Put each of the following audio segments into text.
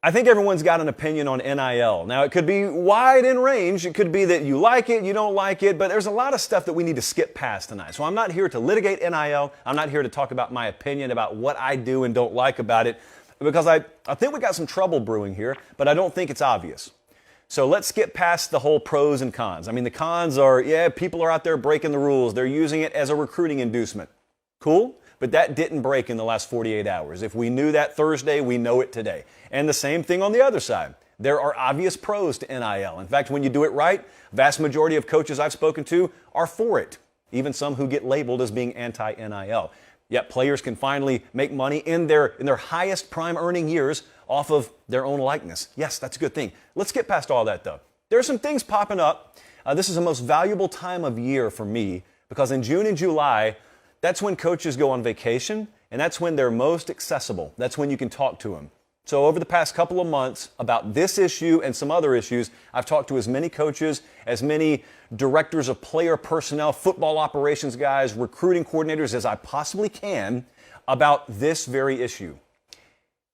I think everyone's got an opinion on NIL. Now, it could be wide in range. It could be that you like it, you don't like it, but there's a lot of stuff that we need to skip past tonight. So I'm not here to litigate NIL. I'm not here to talk about my opinion about what I do and don't like about it, because I think we got some trouble brewing here, but I don't think it's obvious. So let's skip past the whole pros and cons. I mean, the cons are, people are out there breaking the rules. They're using it as a recruiting inducement. Cool? But that didn't break in the last 48 hours. If we knew that Thursday, we know it today. And the same thing on the other side. There are obvious pros to NIL. In fact, when you do it right, vast majority of coaches I've spoken to are for it, even some who get labeled as being anti-NIL. Yet players can finally make money in their highest prime earning years off of their own likeness. Yes, that's a good thing. Let's get past all that, though. There are some things popping up. This is the most valuable time of year for me, because in June and July, that's when coaches go on vacation, and that's when they're most accessible. That's when you can talk to them. So over the past couple of months about this issue and some other issues, I've talked to as many coaches, as many directors of player personnel, football operations guys, recruiting coordinators as I possibly can about this very issue.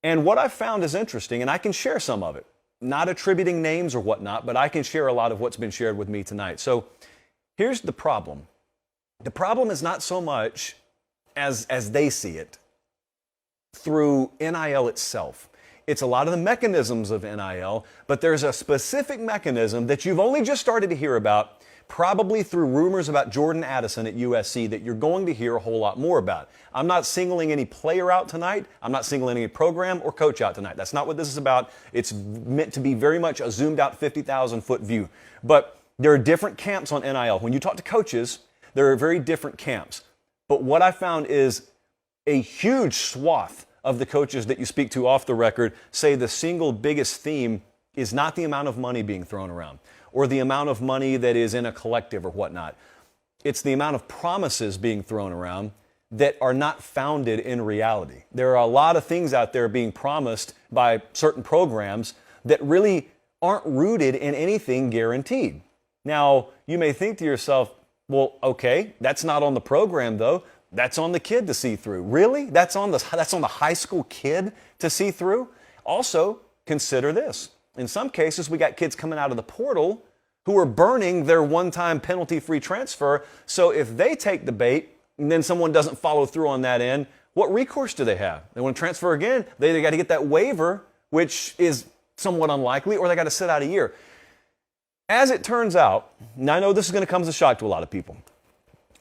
And what I've found is interesting, and I can share some of it, not attributing names or whatnot, but I can share a lot of what's been shared with me tonight. So here's the problem. The problem is not so much as they see it through NIL itself. It's a lot of the mechanisms of NIL, but there's a specific mechanism that you've only just started to hear about, probably through rumors about Jordan Addison at USC, that you're going to hear a whole lot more about. I'm not singling any player out tonight. I'm not singling any program or coach out tonight. That's not what this is about. It's meant to be very much a zoomed out 50,000-foot view. But there are different camps on NIL. When you talk to coaches, there are very different camps. But what I found is a huge swath of the coaches that you speak to off the record say the single biggest theme is not the amount of money being thrown around or the amount of money that is in a collective or whatnot. It's the amount of promises being thrown around that are not founded in reality. There are a lot of things out there being promised by certain programs that really aren't rooted in anything guaranteed. Now, you may think to yourself, well, okay, that's not on the program though. That's on the kid to see through. Really? That's on the high school kid to see through? Also, consider this. In some cases, we got kids coming out of the portal who are burning their one-time penalty-free transfer. So if they take the bait and then someone doesn't follow through on that end, what recourse do they have? They want to transfer again. They either got to get that waiver, which is somewhat unlikely, or they got to sit out a year. As it turns out, and I know this is going to come as a shock to a lot of people,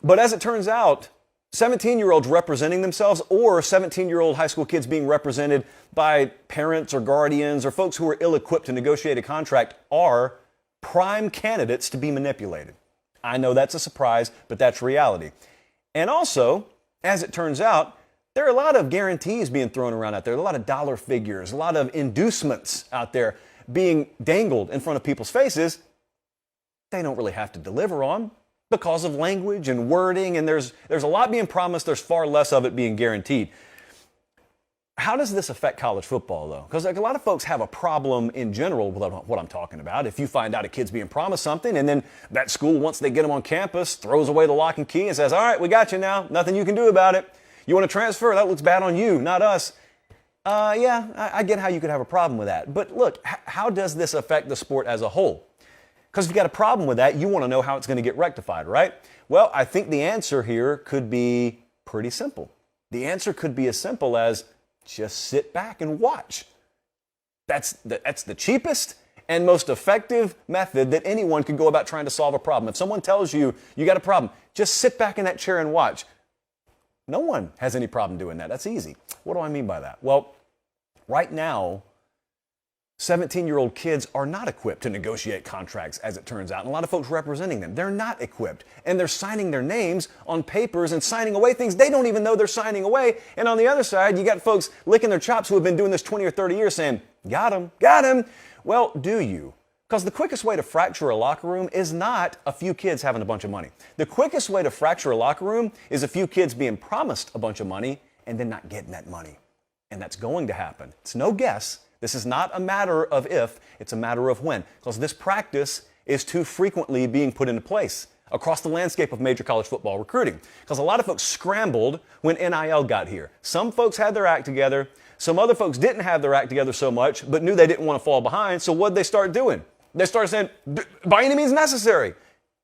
but as it turns out, 17-year-olds representing themselves or 17-year-old high school kids being represented by parents or guardians or folks who are ill-equipped to negotiate a contract are prime candidates to be manipulated. I know that's a surprise, but that's reality. And also, as it turns out, there are a lot of guarantees being thrown around out there, a lot of dollar figures, a lot of inducements out there being dangled in front of people's faces they don't really have to deliver on because of language and wording, and there's a lot being promised, there's far less of it being guaranteed. How does this affect college football, though? Because a lot of folks have a problem in general with what I'm talking about. If you find out a kid's being promised something, and then that school, once they get them on campus, throws away the lock and key and says, all right, we got you now, nothing you can do about it. You want to transfer? That looks bad on you, not us. I get how you could have a problem with that. But look, how does this affect the sport as a whole? Because if you've got a problem with that, you want to know how it's going to get rectified, right? Well, I think the answer here could be pretty simple. The answer could be as simple as just sit back and watch. That's the cheapest and most effective method that anyone could go about trying to solve a problem. If someone tells you you got a problem, just sit back in that chair and watch. No one has any problem doing that. That's easy. What do I mean by that? Well, right now, 17-year-old kids are not equipped to negotiate contracts, as it turns out. And a lot of folks representing them, they're not equipped. And they're signing their names on papers and signing away things they don't even know they're signing away. And on the other side, you got folks licking their chops who have been doing this 20 or 30 years saying, got him, got him. Well, do you? Because the quickest way to fracture a locker room is not a few kids having a bunch of money. The quickest way to fracture a locker room is a few kids being promised a bunch of money and then not getting that money. And that's going to happen. It's no guess. This is not a matter of if, it's a matter of when. Because this practice is too frequently being put into place across the landscape of major college football recruiting. Because a lot of folks scrambled when NIL got here. Some folks had their act together. Some other folks didn't have their act together so much, but knew they didn't want to fall behind. So what'd they start doing? They started saying, by any means necessary.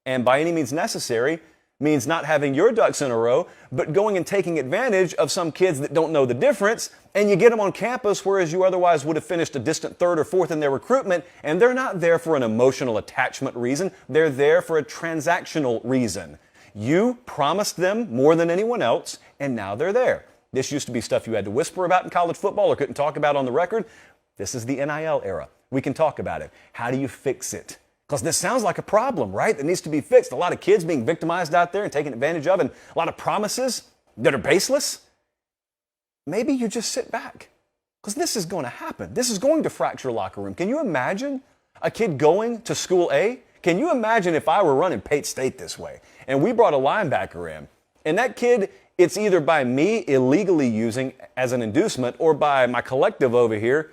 And by any means necessary means not having your ducks in a row, but going and taking advantage of some kids that don't know the difference, and you get them on campus, whereas you otherwise would have finished a distant third or fourth in their recruitment, and they're not there for an emotional attachment reason. They're there for a transactional reason. You promised them more than anyone else, and now they're there. This used to be stuff you had to whisper about in college football or couldn't talk about on the record. This is the NIL era. We can talk about it. How do you fix it? Because this sounds like a problem, right? That needs to be fixed. A lot of kids being victimized out there and taken advantage of, and a lot of promises that are baseless. Maybe you just sit back, because this is going to happen. This is going to fracture a locker room. Can you imagine a kid going to school A? Can you imagine if I were running Pate State this way, and we brought a linebacker in, and that kid, it's either by me illegally using as an inducement or by my collective over here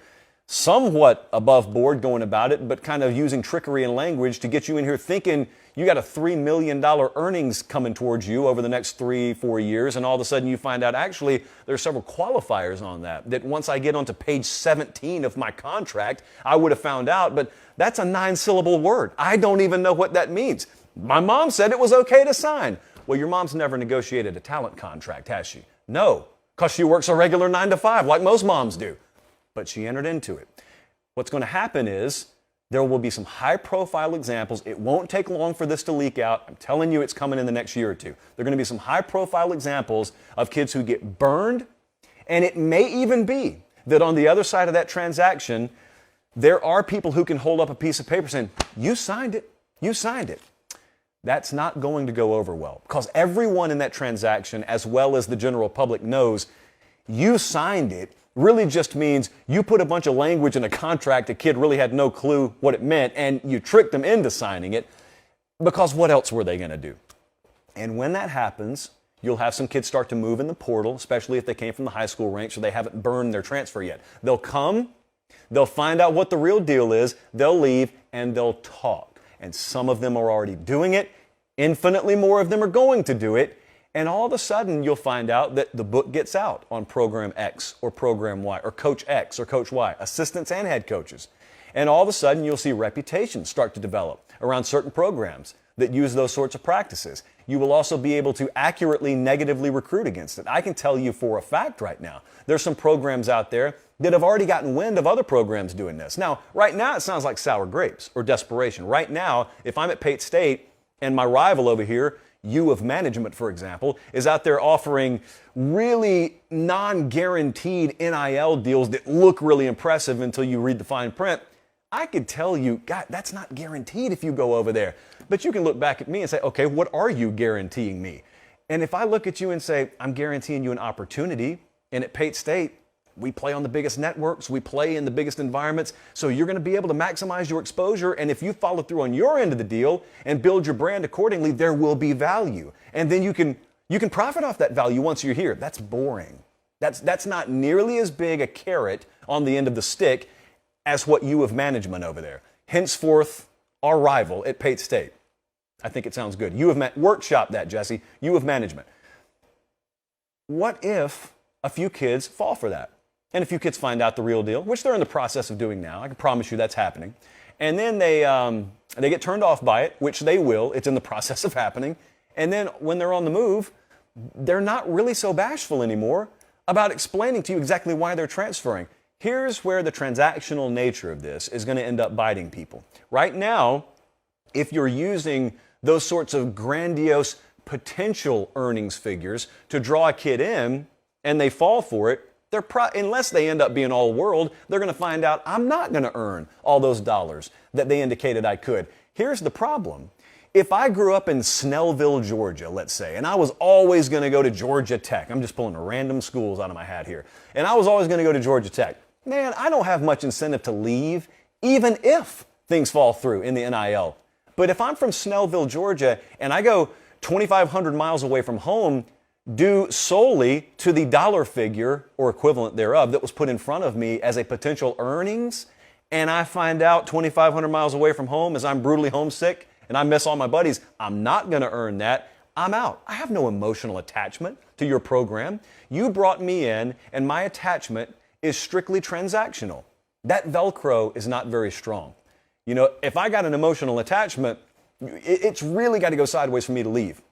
somewhat above board going about it, but kind of using trickery and language to get you in here thinking you got a $3 million earnings coming towards you over the next 3-4 years, and all of a sudden you find out actually there's several qualifiers on that once I get onto page 17 of my contract, I would have found out, but that's a 9-syllable word. I don't even know what that means. My mom said it was okay to sign. Well, your mom's never negotiated a talent contract, has she? No, because she works a regular 9 to 5 like most moms do. But she entered into it. What's going to happen is there will be some high-profile examples. It won't take long for this to leak out. I'm telling you, it's coming in the next year or two. There are going to be some high-profile examples of kids who get burned, and it may even be that on the other side of that transaction, there are people who can hold up a piece of paper saying, you signed it, you signed it. That's not going to go over well, because everyone in that transaction, as well as the general public, knows you signed it really just means you put a bunch of language in a contract a kid really had no clue what it meant, and you tricked them into signing it, because what else were they going to do? And when that happens, you'll have some kids start to move in the portal, especially if they came from the high school ranks or they haven't burned their transfer yet. They'll come, they'll find out what the real deal is, they'll leave, and they'll talk. And some of them are already doing it. Infinitely more of them are going to do it. And all of a sudden, you'll find out that the book gets out on Program X or Program Y or Coach X or Coach Y, assistants and head coaches. And all of a sudden, you'll see reputations start to develop around certain programs that use those sorts of practices. You will also be able to accurately negatively recruit against it. I can tell you for a fact right now, there's some programs out there that have already gotten wind of other programs doing this. Now, right now, it sounds like sour grapes or desperation. Right now, if I'm at Pate State and my rival over here, U of Management, for example, is out there offering really non-guaranteed NIL deals that look really impressive until you read the fine print, I could tell you, God, that's not guaranteed if you go over there. But you can look back at me and say, okay, what are you guaranteeing me? And if I look at you and say, I'm guaranteeing you an opportunity, and at Pate State, we play on the biggest networks, we play in the biggest environments, so you're going to be able to maximize your exposure, and if you follow through on your end of the deal and build your brand accordingly, there will be value. And then you can profit off that value once you're here. That's boring. That's not nearly as big a carrot on the end of the stick as what U of Management over there. Henceforth, our rival at Pate State. I think it sounds good. Workshop that, Jesse. U of Management. What if a few kids fall for that? And a few kids find out the real deal, which they're in the process of doing now. I can promise you that's happening. And then they get turned off by it, which they will. It's in the process of happening. And then when they're on the move, they're not really so bashful anymore about explaining to you exactly why they're transferring. Here's where the transactional nature of this is going to end up biting people. Right now, if you're using those sorts of grandiose potential earnings figures to draw a kid in and they fall for it, unless they end up being all world, they're going to find out I'm not going to earn all those dollars that they indicated I could. Here's the problem. If I grew up in Snellville, Georgia, let's say, and I was always going to go to Georgia Tech, I'm just pulling random schools out of my hat here, and I was always going to go to Georgia Tech, man, I don't have much incentive to leave, even if things fall through in the NIL. But if I'm from Snellville, Georgia, and I go 2,500 miles away from home, due solely to the dollar figure or equivalent thereof that was put in front of me as a potential earnings, and I find out 2,500 miles away from home as I'm brutally homesick and I miss all my buddies, I'm not going to earn that, I'm out. I have no emotional attachment to your program. You brought me in, and my attachment is strictly transactional. That Velcro is not very strong. You know, if I got an emotional attachment, it's really got to go sideways for me to leave.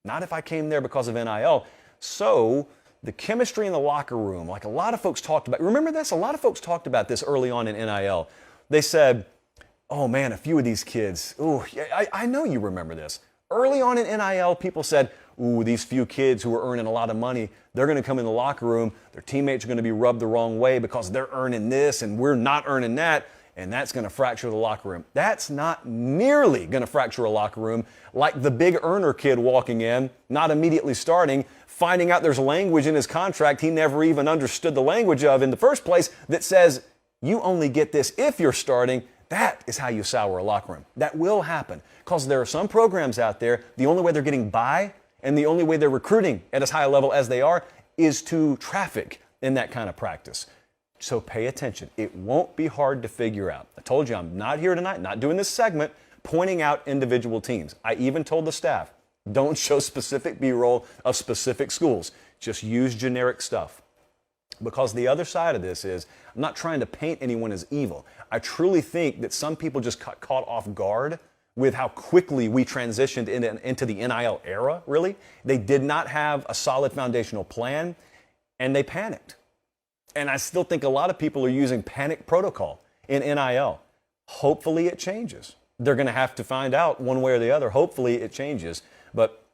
Not if I came there because of NIL. So the chemistry in the locker room, like a lot of folks talked about, remember this? A lot of folks talked about this early on in NIL. They said, oh man, a few of these kids, ooh, I know you remember this. Early on in NIL, people said, ooh, these few kids who are earning a lot of money, they're going to come in the locker room, their teammates are going to be rubbed the wrong way because they're earning this and we're not earning that, and that's going to fracture the locker room. That's not nearly going to fracture a locker room like the big earner kid walking in, not immediately starting, finding out there's language in his contract he never even understood the language of in the first place that says, you only get this if you're starting. That is how you sour a locker room. That will happen because there are some programs out there, the only way they're getting by and the only way they're recruiting at as high a level as they are is to traffic in that kind of practice. So pay attention. It won't be hard to figure out. I told you I'm not here tonight, not doing this segment, pointing out individual teams. I even told the staff, don't show specific B-roll of specific schools. Just use generic stuff. Because the other side of this is, I'm not trying to paint anyone as evil. I truly think that some people just got caught off guard with how quickly we transitioned into the NIL era, really. They did not have a solid foundational plan, and they panicked. And I still think a lot of people are using panic protocol in NIL. Hopefully it changes. They're going to have to find out one way or the other. Hopefully it changes. But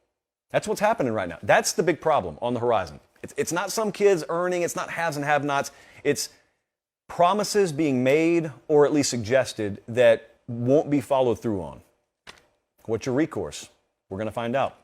that's what's happening right now. That's the big problem on the horizon. It's not some kids earning. It's not haves and have-nots. It's promises being made or at least suggested that won't be followed through on. What's your recourse? We're going to find out.